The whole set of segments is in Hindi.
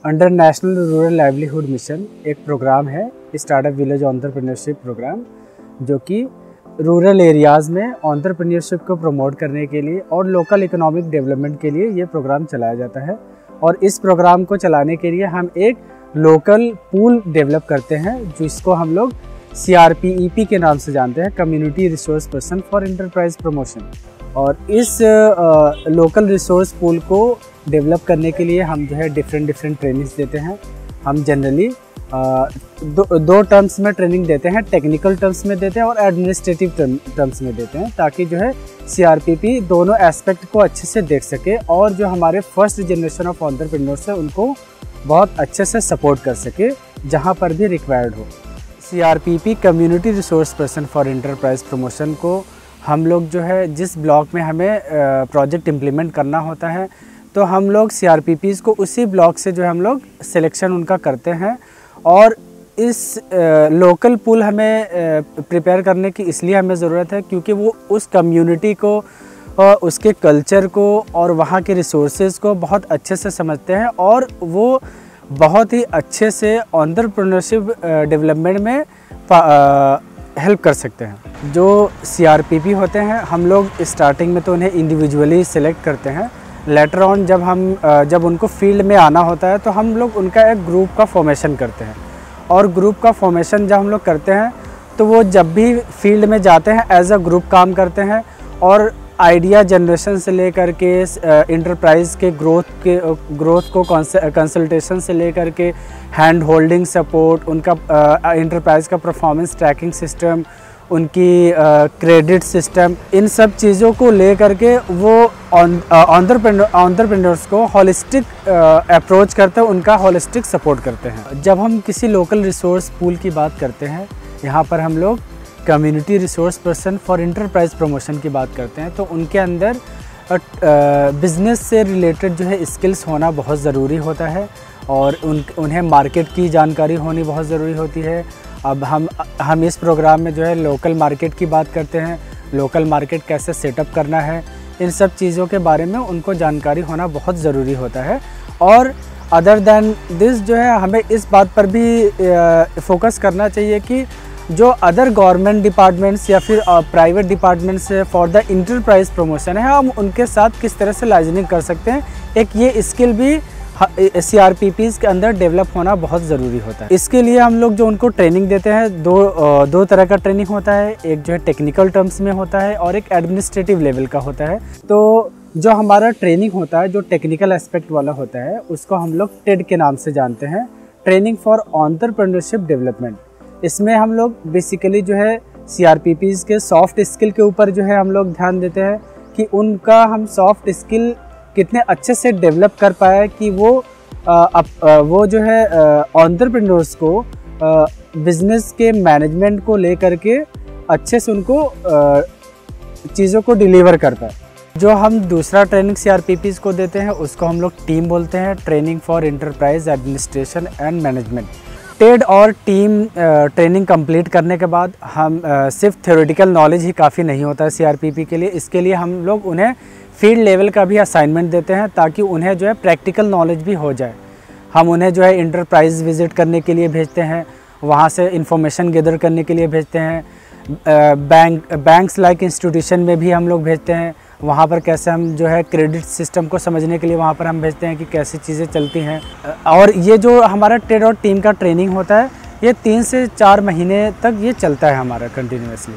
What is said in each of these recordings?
Under national rural livelihood mission एक प्रोग्राम है, स्टार्टअप विलेज एंटरप्रेन्योरशिप प्रोग्राम, जो कि रूरल एरियाज़ में एंटरप्रेन्योरशिप को प्रमोट करने के लिए और लोकल इकोनॉमिक डेवलपमेंट के लिए ये प्रोग्राम चलाया जाता है। और इस प्रोग्राम को चलाने के लिए हम एक लोकल पूल डेवलप करते हैं, जिसको हम लोग CRPEP के नाम से जानते हैं, community resource person for enterprise promotion. और इस लोकल रिसोर्स पूल को डेवलप करने के लिए हम जो है डिफरेंट ट्रेनिंग्स देते हैं। हम जनरली दो टर्म्स में ट्रेनिंग देते हैं, टेक्निकल टर्म्स में देते हैं और एडमिनिस्ट्रेटिव टर्म्स में देते हैं, ताकि जो है CRPP दोनों एस्पेक्ट को अच्छे से देख सके और जो हमारे फर्स्ट जनरेशन ऑफ एंटरप्रेन्योर्स है उनको बहुत अच्छे से सपोर्ट कर सके जहाँ पर भी रिक्वायर्ड हो। CRPP community resource person for enterprise promotion को हम लोग जो है जिस ब्लॉक में हमें प्रोजेक्ट इम्प्लीमेंट करना होता है, तो हम लोग CRPPs को उसी ब्लॉक से जो है हम लोग सिलेक्शन उनका करते हैं। और इस लोकल पूल हमें प्रिपेयर करने की इसलिए हमें ज़रूरत है क्योंकि वो उस कम्युनिटी को, उसके कल्चर को और वहाँ के रिसोर्सेज को बहुत अच्छे से समझते हैं और वो बहुत ही अच्छे से एंटरप्रेन्योरशिप डेवलपमेंट में हेल्प कर सकते हैं। जो CRPP होते हैं, हम लोग स्टार्टिंग में तो उन्हें इंडिविजुअली सिलेक्ट करते हैं। लेटर ऑन जब उनको फील्ड में आना होता है तो हम लोग उनका एक ग्रुप का फॉर्मेशन करते हैं। और ग्रुप का फॉर्मेशन जब हम लोग करते हैं तो वो जब भी फील्ड में जाते हैं एज अ ग्रुप काम करते हैं और आइडिया जनरेशन से लेकर के इंटरप्राइज के ग्रोथ को कंसल्टेशन से लेकर के हैंड होल्डिंग सपोर्ट, उनका इंटरप्राइज का परफॉर्मेंस ट्रैकिंग सिस्टम, उनकी क्रेडिट सिस्टम, इन सब चीज़ों को ले करके वो एंटरप्रेन्योर्स को होलिस्टिक अप्रोच करते हैं, उनका होलिस्टिक सपोर्ट करते हैं। जब हम किसी लोकल रिसोर्स पूल की बात करते हैं, यहाँ पर हम लोग community resource person for enterprise promotion की बात करते हैं, तो उनके अंदर बिज़नेस से रिलेटेड जो है स्किल्स होना बहुत ज़रूरी होता है और उन्हें मार्केट की जानकारी होनी बहुत ज़रूरी होती है। अब हम इस प्रोग्राम में जो है लोकल मार्केट की बात करते हैं, लोकल मार्केट कैसे सेटअप करना है, इन सब चीज़ों के बारे में उनको जानकारी होना बहुत ज़रूरी होता है। और अदर दैन दिस जो है हमें इस बात पर भी फोकस करना चाहिए कि जो अदर गवर्नमेंट डिपार्टमेंट्स या फिर private departments for the enterprise promotion है, हम उनके साथ किस तरह से लाइजनिंग कर सकते हैं, एक ये स्किल भी CRPPs के अंदर डेवलप होना बहुत ज़रूरी होता है। इसके लिए हम लोग जो उनको ट्रेनिंग देते हैं, दो तरह का ट्रेनिंग होता है। एक जो है टेक्निकल टर्म्स में होता है और एक एडमिनिस्ट्रेटिव लेवल का होता है। तो जो हमारा ट्रेनिंग होता है, जो टेक्निकल एस्पेक्ट वाला होता है, उसको हम लोग TED के नाम से जानते हैं, ट्रेनिंग फॉर एंटरप्रेन्योरशिप डेवलपमेंट। इसमें हम लोग बेसिकली जो है CRPPs के सॉफ्ट स्किल के ऊपर जो है हम लोग ध्यान देते हैं कि उनका हम सॉफ्ट स्किल कितने अच्छे से डेवलप कर पाए कि वो जो है एंटरप्रेन्योर्स को बिजनेस के मैनेजमेंट को लेकर के अच्छे से उनको चीज़ों को डिलीवर कर पाए। जो हम दूसरा ट्रेनिंग CRPPs को देते हैं उसको हम लोग टीम बोलते हैं, training for enterprise administration and management. TED और टीम ट्रेनिंग कंप्लीट करने के बाद हम सिर्फ थ्योरेटिकल नॉलेज ही काफ़ी नहीं होता है CRPP के लिए। इसके लिए हम लोग उन्हें फील्ड लेवल का भी असाइनमेंट देते हैं, ताकि उन्हें जो है प्रैक्टिकल नॉलेज भी हो जाए। हम उन्हें जो है इंटरप्राइज विज़िट करने के लिए भेजते हैं, वहाँ से इंफॉर्मेशन गैदर करने के लिए भेजते हैं। बैंक्स लाइक इंस्टीट्यूशन में भी हम लोग भेजते हैं, वहाँ पर कैसे हम जो है क्रेडिट सिस्टम को समझने के लिए वहाँ पर हम भेजते हैं कि कैसी चीज़ें चलती हैं। और ये जो हमारा TED और टीम का ट्रेनिंग होता है, ये 3 से 4 महीने तक ये चलता है हमारा कंटिन्यूसली।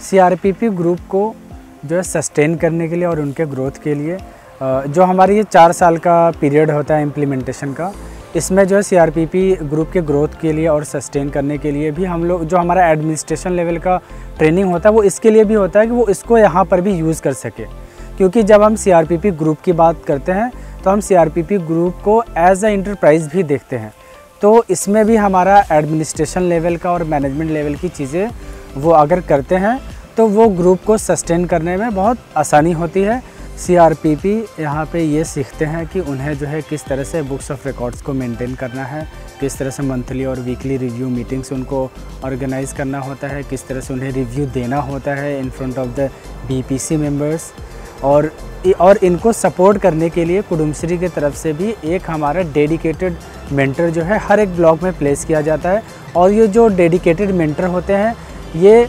CRPP ग्रुप को जो है सस्टेन करने के लिए और उनके ग्रोथ के लिए जो हमारी ये 4 साल का पीरियड होता है इम्प्लीमेंटेशन का, इसमें जो है CRPP ग्रुप के ग्रोथ के लिए और सस्टेन करने के लिए भी हम लोग जो हमारा एडमिनिस्ट्रेशन लेवल का ट्रेनिंग होता है वो इसके लिए भी होता है कि वो इसको यहाँ पर भी यूज़ कर सके। क्योंकि जब हम CRPP ग्रुप की बात करते हैं तो हम CRPP ग्रुप को एज अ इंटरप्राइज भी देखते हैं, तो इसमें भी हमारा एडमिनिस्ट्रेशन लेवल का और मैनेजमेंट लेवल की चीज़ें वो अगर करते हैं तो वो ग्रुप को सस्टेन करने में बहुत आसानी होती है। CRPP यहाँ पे ये सीखते हैं कि उन्हें जो है किस तरह से बुक्स ऑफ रिकॉर्ड्स को मेंटेन करना है, किस तरह से मंथली और वीकली रिव्यू मीटिंग्स उनको ऑर्गेनाइज़ करना होता है, किस तरह से उन्हें रिव्यू देना होता है in front of the BPC members, और इनको सपोर्ट करने के लिए कुडुम्श्री की तरफ से भी एक हमारा डेडिकेटेड मेंटर जो है हर एक ब्लॉक में प्लेस किया जाता है। और ये जो डेडिकेटेड मेंटर होते हैं ये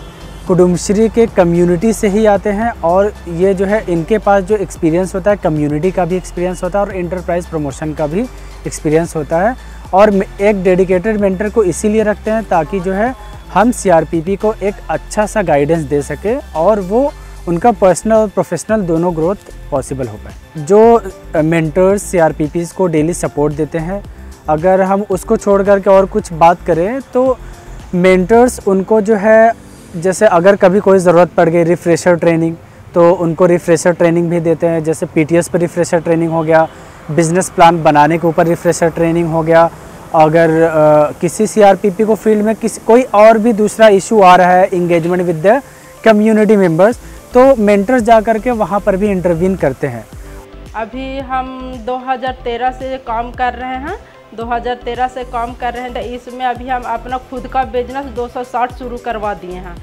कुडुम्श्री के कम्युनिटी से ही आते हैं, और ये जो है इनके पास जो एक्सपीरियंस होता है कम्युनिटी का भी एक्सपीरियंस होता है और इंटरप्राइज प्रमोशन का भी एक्सपीरियंस होता है। और एक डेडिकेटेड मेंटर को इसीलिए रखते हैं ताकि जो है हम CRPP को एक अच्छा सा गाइडेंस दे सके और वो उनका पर्सनल और प्रोफेशनल दोनों ग्रोथ पॉसिबल हो पाए। जो मेंटर्स CRPPs को डेली सपोर्ट देते हैं, अगर हम उसको छोड़ करके और कुछ बात करें तो मेंटर्स उनको जो है, जैसे अगर कभी कोई ज़रूरत पड़ गई रिफ़्रेशर ट्रेनिंग, तो उनको रिफ़्रेशर ट्रेनिंग भी देते हैं। जैसे PTS पर रिफ़्रेशर ट्रेनिंग हो गया, बिज़नेस प्लान बनाने के ऊपर रिफ़्रेशर ट्रेनिंग हो गया। अगर किसी CRPP को फील्ड में कोई और भी दूसरा इशू आ रहा है, engagement with the community members, तो मेंटर्स जा कर के वहाँ पर भी इंटरवीन करते हैं। अभी हम 2013 से काम कर रहे हैं। 2013 से काम कर रहे हैं, तो इसमें अभी हम अपना खुद का बिजनेस 260 शुरू करवा दिए हैं।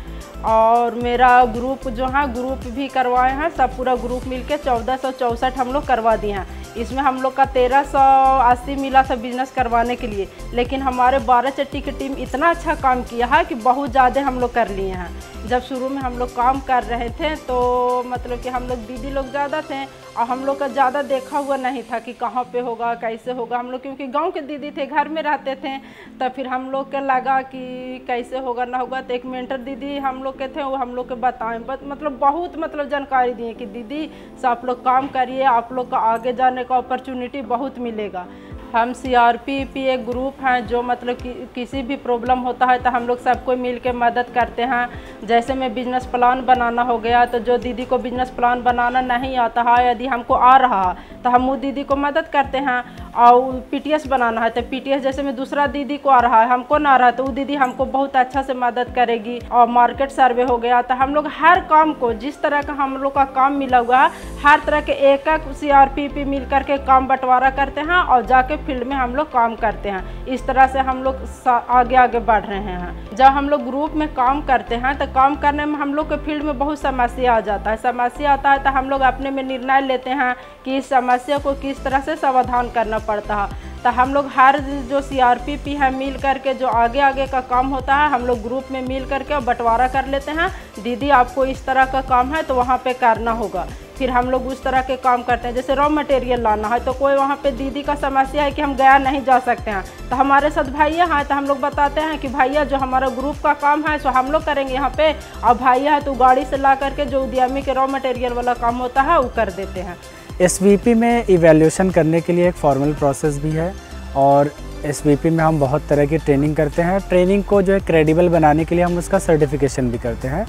और मेरा ग्रुप जो है, ग्रुप भी करवाए हैं, सब पूरा ग्रुप मिलके 1464 हम लोग करवा दिए हैं। इसमें हम लोग का 1380 मिला था बिज़नेस करवाने के लिए, लेकिन हमारे 12 चट्टी की टीम इतना अच्छा काम किया है कि बहुत ज़्यादा हम लोग कर लिए हैं। जब शुरू में हम लोग काम कर रहे थे तो मतलब कि हम लोग दीदी लोग ज़्यादा थे और हम लोग का ज़्यादा देखा हुआ नहीं था कि कहाँ पे होगा, कैसे होगा। हम लोग क्योंकि गांव के दीदी थे, घर में रहते थे, तो फिर हम लोग के लगा कि कैसे होगा ना होगा। तो एक मेंटर दीदी हम लोग के थे, वो हम लोग के बताएं मतलब बहुत जानकारी दिए कि दीदी से आप लोग काम करिए, आप लोग का आगे जाने का अपॉर्चुनिटी बहुत मिलेगा। हम CRPP एक ग्रुप हैं जो मतलब कि किसी भी प्रॉब्लम होता है तो हम लोग सबको मिल के मदद करते हैं। जैसे में बिजनेस प्लान बनाना हो गया, तो जो दीदी को बिजनेस प्लान बनाना नहीं आता है, यदि हमको आ रहा है तो हम वो दीदी को मदद करते हैं। और PTS बनाना है तो PTS जैसे में दूसरा दीदी को आ रहा है, हमको ना आ रहा है, तो वो दीदी हमको बहुत अच्छा से मदद करेगी। और मार्केट सर्वे हो गया, तो हम लोग हर काम को, जिस तरह का हम लोग का काम मिला हुआ है, हर तरह के एक CRPP मिल करके काम बंटवारा करते हैं और जाके फील्ड में हम लोग काम करते हैं। इस तरह से हम लोग आगे आगे बढ़ रहे हैं। जब हम लोग ग्रुप में काम करते हैं तो काम करने में हम लोग के फील्ड में बहुत समस्या आ जाता है। समस्या आता है तो हम लोग अपने में निर्णय लेते हैं कि इस समस्या को किस तरह से समाधान करना पड़ता है। तो हम लोग हर जो CRPP है मिल करके जो आगे आगे का काम होता है, हम लोग ग्रुप में मिल करके बंटवारा कर लेते हैं। दीदी आपको इस तरह का काम है तो वहाँ पे करना होगा, फिर हम लोग उस तरह के काम करते हैं। जैसे रॉ मटेरियल लाना है तो कोई वहाँ पे दीदी का समस्या है कि हम गया नहीं जा सकते हैं, तो हमारे साथ भैया हैं, तो हम लोग बताते हैं कि भैया जो हमारा ग्रुप का काम है सो हम लोग करेंगे यहाँ पे, और भैया है तो गाड़ी से ला करके जो उद्यमी के रॉ मटेरियल वाला काम होता है वो कर देते हैं। SVP में इवैल्यूएशन करने के लिए एक फॉर्मल प्रोसेस भी है, और SVP में हम बहुत तरह की ट्रेनिंग करते हैं। ट्रेनिंग को जो है क्रेडिबल बनाने के लिए हम उसका सर्टिफिकेशन भी करते हैं।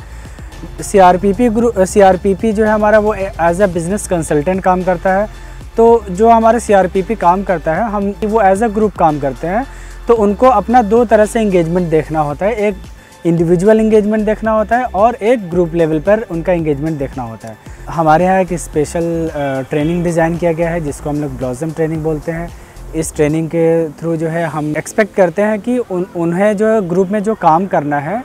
CRPP जो है हमारा, वो एज अ बिज़नेस कंसल्टेंट काम करता है। तो जो हमारा CRPP काम करता है, हम वो एज अ ग्रुप काम करते हैं, तो उनको अपना दो तरह से इंगेजमेंट देखना होता है। एक इंडिविजुअल इंगेजमेंट देखना होता है और एक ग्रुप लेवल पर उनका इंगेजमेंट देखना होता है। हमारे यहाँ एक स्पेशल ट्रेनिंग डिज़ाइन किया गया है जिसको हम लोग ब्लॉसम ट्रेनिंग बोलते हैं। इस ट्रेनिंग के थ्रू जो है हम एक्सपेक्ट करते हैं कि उन्हें जो ग्रुप में जो काम करना है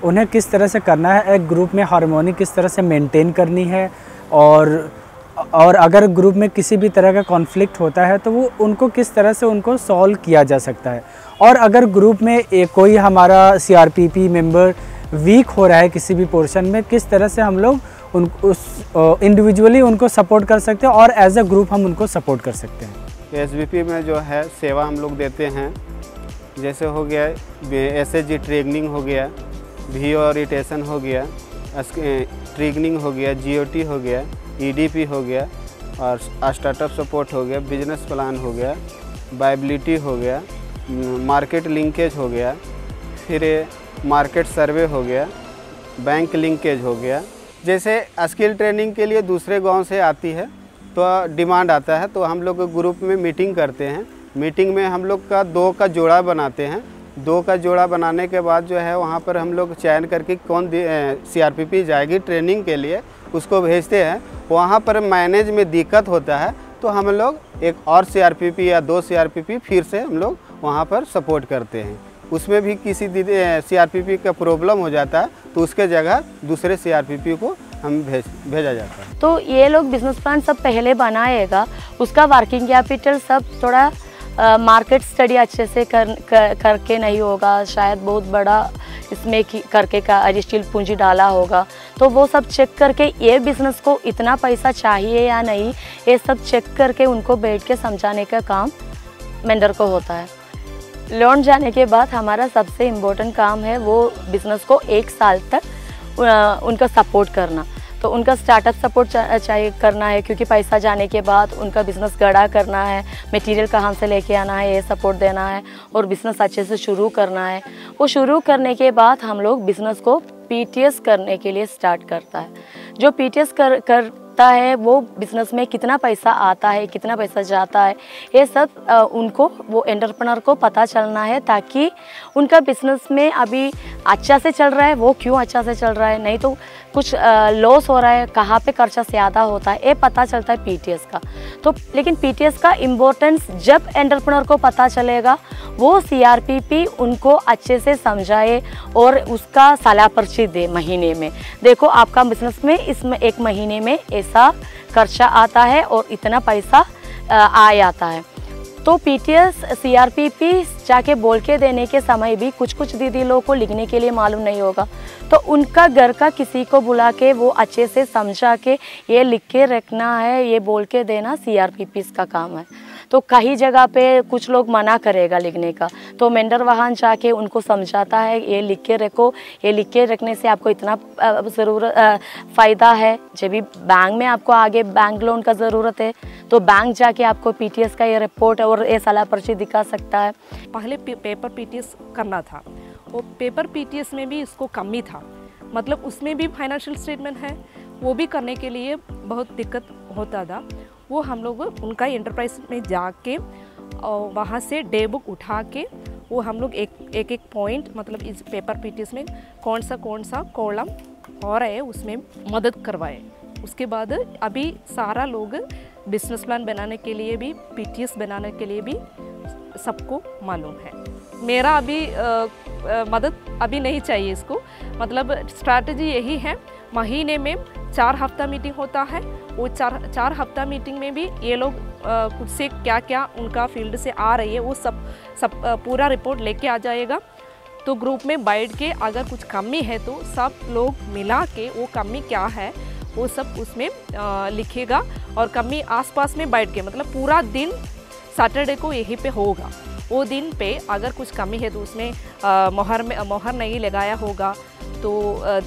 उन्हें किस तरह से करना है, एक ग्रुप में हार्मोनी किस तरह से मेंटेन करनी है, और अगर ग्रुप में किसी भी तरह का कॉन्फ्लिक्ट होता है तो वो उनको किस तरह से उनको सॉल्व किया जा सकता है। और अगर ग्रुप में कोई हमारा CRPP मेंबर वीक हो रहा है किसी भी पोर्शन में, किस तरह से हम लोग इंडिविजुअली उनको सपोर्ट कर सकते हैं और एज अ ग्रुप हम उनको सपोर्ट कर सकते हैं। SVP में जो है सेवा हम लोग देते हैं, जैसे हो गया SHG ट्रेनिंग हो गया, VO ओरिएंटेशन हो गया, ट्रेनिंग हो गया, GOT हो गया, EDP हो गया, और स्टार्टअप सपोर्ट हो गया, बिजनेस प्लान हो गया, वायबिलिटी हो गया, मार्केट लिंकेज हो गया, फिर मार्केट सर्वे हो गया, बैंक लिंकेज हो गया। जैसे स्किल ट्रेनिंग के लिए दूसरे गांव से आती है तो डिमांड आता है, तो हम लोग ग्रुप में मीटिंग करते हैं। मीटिंग में हम लोग का 2 का जोड़ा बनाते हैं। 2 का जोड़ा बनाने के बाद जो है वहाँ पर हम लोग चयन करके कौन CRPP जाएगी ट्रेनिंग के लिए उसको भेजते हैं। वहाँ पर मैनेज में दिक्कत होता है तो हम लोग एक और CRPP या 2 CRPP फिर से हम लोग वहाँ पर सपोर्ट करते हैं। उसमें भी किसी CRPP का प्रॉब्लम हो जाता है तो उसके जगह दूसरे CRPP को हम भेजा जाता है। तो ये लोग बिजनेस प्लान सब पहले बनाएगा, उसका वर्किंग कैपिटल सब थोड़ा मार्केट स्टडी अच्छे से करके नहीं होगा, शायद बहुत बड़ा इसमें करके कार्यशील पूंजी डाला होगा, तो वो सब चेक करके ये बिज़नेस को इतना पैसा चाहिए या नहीं, ये सब चेक करके उनको बैठ के समझाने का काम मेंटर को होता है। लोन जाने के बाद हमारा सबसे इम्पोर्टेंट काम है वो बिज़नेस को 1 साल तक उनका सपोर्ट करना। तो उनका स्टार्टअप सपोर्ट चाहिए करना है, क्योंकि पैसा जाने के बाद उनका बिज़नेस गड़ा करना है, मटेरियल कहाँ से लेके आना है, ये सपोर्ट देना है और बिज़नेस अच्छे से शुरू करना है। वो शुरू करने के बाद हम लोग बिज़नेस को पीटीएस करने के लिए स्टार्ट करता है। जो पीटीएस करता है वो बिज़नेस में कितना पैसा आता है, कितना पैसा जाता है, ये सब उनको वो एंटरप्रेन्योर को पता चलना है, ताकि उनका बिज़नेस में अभी अच्छा से चल रहा है, वो क्यों अच्छा से चल रहा है, नहीं तो कुछ लॉस हो रहा है, कहाँ पे खर्चा ज़्यादा होता है, ये पता चलता है पीटीएस का। तो लेकिन पीटीएस का इम्पोर्टेंस जब एंटरप्रेन्योर को पता चलेगा, वो सीआरपीपी उनको अच्छे से समझाए और उसका सलाह पर्ची दे महीने में, देखो आपका बिज़नेस में इसमें 1 महीने में ऐसा खर्चा आता है और इतना पैसा आ आता है। तो पीटीएस सीआरपीपी जाके बोल के देने के समय भी कुछ दीदी लोगों को लिखने के लिए मालूम नहीं होगा, तो उनका घर का किसी को बुला के वो अच्छे से समझा के ये लिख के रखना है, ये बोल के देना सीआरपीपी का काम है। तो कई जगह पे कुछ लोग मना करेगा लिखने का, तो मेंटर वहाँ जाके उनको समझाता है ये लिख के रखो, ये लिख के रखने से आपको इतना ज़रूरत फ़ायदा है, जब भी बैंक में आपको आगे बैंक लोन का ज़रूरत है तो बैंक जाके आपको पीटीएस का ये रिपोर्ट और ये सलाह पर्ची दिखा सकता है। पहले पेपर पीटीएस करना था, वो पेपर पीटीएस में भी इसको कमी था, मतलब उसमें भी फाइनेंशियल स्टेटमेंट है, वो भी करने के लिए बहुत दिक्कत होता था। वो हम लोग उनका एंटरप्राइज में जाके और वहाँ से डे बुक उठा के वो हम लोग एक पॉइंट, मतलब इस पेपर पीटीएस में कौन सा कॉलम हो रहा है उसमें मदद करवाए। उसके बाद अभी सारा लोग बिजनेस प्लान बनाने के लिए भी, पीटीएस बनाने के लिए भी सबको मालूम है। मेरा अभी मदद अभी नहीं चाहिए इसको, मतलब स्ट्रैटेजी यही है, महीने में 4 हफ्ता मीटिंग होता है, वो चार हफ्ता मीटिंग में भी ये लोग खुद से क्या क्या उनका फील्ड से आ रही है वो सब पूरा रिपोर्ट लेके आ जाएगा। तो ग्रुप में बैठ के अगर कुछ कमी है तो सब लोग मिला के वो कमी क्या है वो सब उसमें लिखेगा, और कमी आसपास में बैठ के, मतलब पूरा दिन सैटरडे को यहीं पे होगा, वो दिन पे अगर कुछ कमी है तो उसमें मोहर नहीं लगाया होगा तो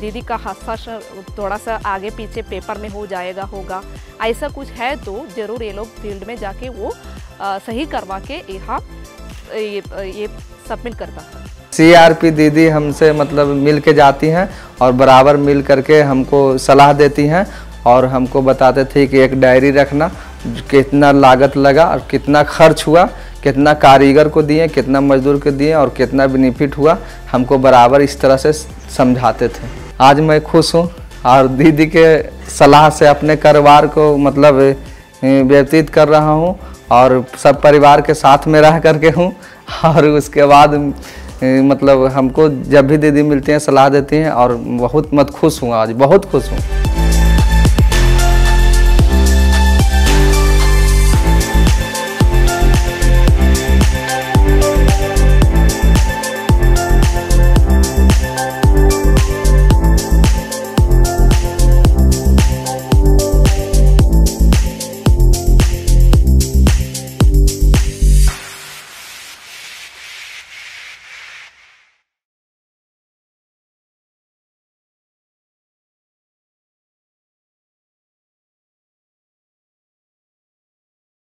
दीदी का हस्ताक्षर थोड़ा सा आगे पीछे पेपर में हो जाएगा होगा, ऐसा कुछ है तो ज़रूर ये लोग फील्ड में जाके वो सही करवा के यहाँ ये सबमिट करता है। सीआरपी दीदी हमसे मतलब मिल के जाती हैं और बराबर मिल करके हमको सलाह देती हैं और हमको बताते थे कि एक डायरी रखना, कितना लागत लगा और कितना खर्च हुआ, कितना कारीगर को दिए, कितना मजदूर को दिए और कितना बेनिफिट हुआ, हमको बराबर इस तरह से समझाते थे। आज मैं खुश हूँ और दीदी के सलाह से अपने कारोबार को मतलब व्यतीत कर रहा हूँ और सब परिवार के साथ में रह करके हूँ। और उसके बाद मतलब हमको जब भी दीदी मिलती हैं सलाह देती हैं और बहुत खुश हूँ, आज बहुत खुश हूँ।